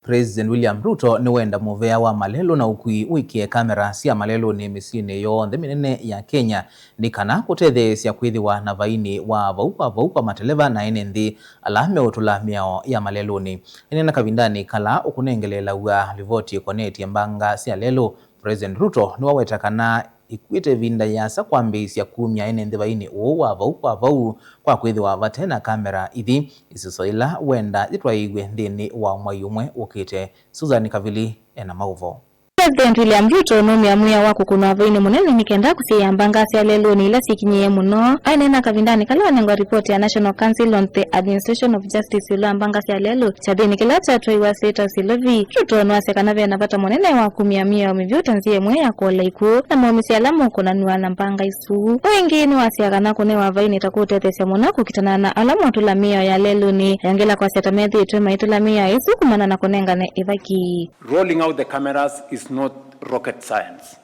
President William Ruto Niwenda Muvea wa Malelu na Ukui Wikie kamera cia Maleluni Misyini Yonthe Minene ya Kenya Nikana Kutetheesya Kwithiwa na Vaini wa vaupa Mateleva na Enenthi ala Meutula Miao ya Maleluni Enenthi Kavindani kala Ukunengeleealwa Livoti Ikonetye Mbanga cia Lelu. President Ruto Niwaweta kana ikwite vinda yasa kwambisya kumya Enenthi Vaini wa vau kwa Kwithiwa vatena kamera ithi isisoila wenda itwaigwe nthini wa mwai umwe ukite. Susan Kavili ena mauvo. President William Ruto nomiamua wa kukunwa Vaini munene nikenda kusiya Mbanga cia Leluni ila sikinyiye muno. Aineena Kavindani kala nengo report ya National Council on the Administration of Justice ila Mbanga cia Lelu chathini kila chatwaiwa status ilovi. Ruto nwaseka vena vata munene wa kumiamia umivyuta nzie mwe ya kuola iku na mwomisi alamu kunanua na Mbanga isu. Wengi nwasiaga na kunewa Vaini takutetheesya muno kukitana na alamu Atula Miao ya Leluni yangela kwa siatamethi itwe Meutula Miao isu kumana na kunengane ivaki. Rolling out the cameras is not rocket science.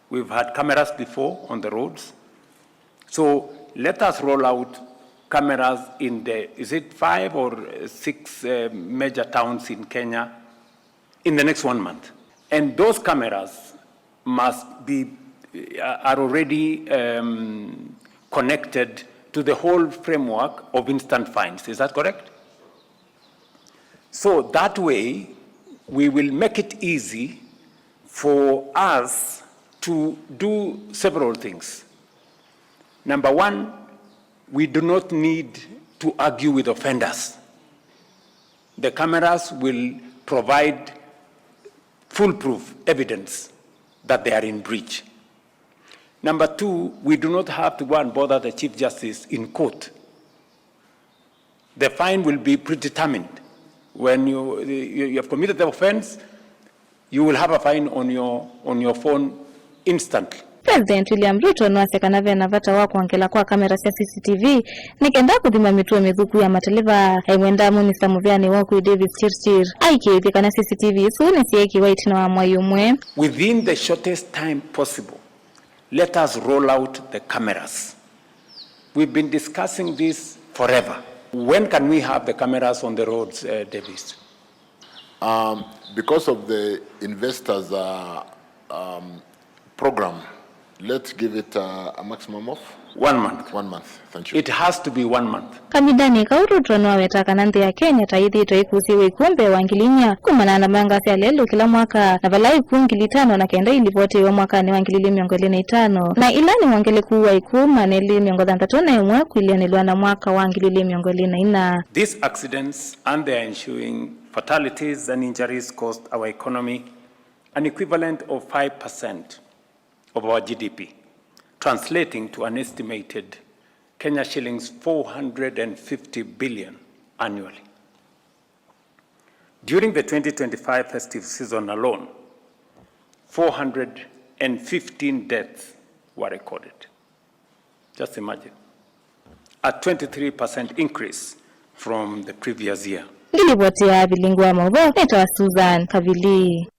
We've had cameras before on the roads. So let us roll out cameras in is it 5 or 6 major towns in Kenya in the next 1 month. And those cameras must be, are already connected to the whole framework of instant fines. Is that correct? So that way, we will make it easy for us to do several things. Number one, we do not need to argue with offenders. The cameras will provide foolproof evidence that they are in breach. Number two, we do not have to go and bother the Chief Justice in court. The fine will be predetermined. When you have committed the offense, you will have a fine on your phone instantly. President William Ruto nwaseka vena vata wa kuangela kwa kamera cia Cctv nikenda kuthima mituo mithuku ya Mateleva. Aineena munisa Muvea ni Ukui David Chirchir aikithika na Cctv isu ni Syikiwe itina wa mwai umwe. Within the shortest time possible, let us roll out the cameras. We've been discussing this forever. When can we have the cameras on the roads, Davis? Because of the investors program, let's give it a maximum of 1 month. 1 month. Thank you. It has to be 1 month. Kavindani Ruto Niwaweta kana nthi ya Kenya taithitwe ikusiwe ikumbe wangilinya kumana na Mbanga cia Lelu kila mwaka na vala iku 5,000 na kenda ilivoti wa mwaka ni 2025 na ilani wangele kuwa iku maneli 31 kuilianilwa na mwaka wa 2024. These accidents and their ensuing fatalities and injuries cost our economy an equivalent of 5% of our GDP, translating to an estimated Kenya shillings 450 billion annually. During the 2025 festive season alone, 415 deaths were recorded. Just imagine, a 23% increase from the previous year. Livoti ya bilingwa Muvea Susan Kavili.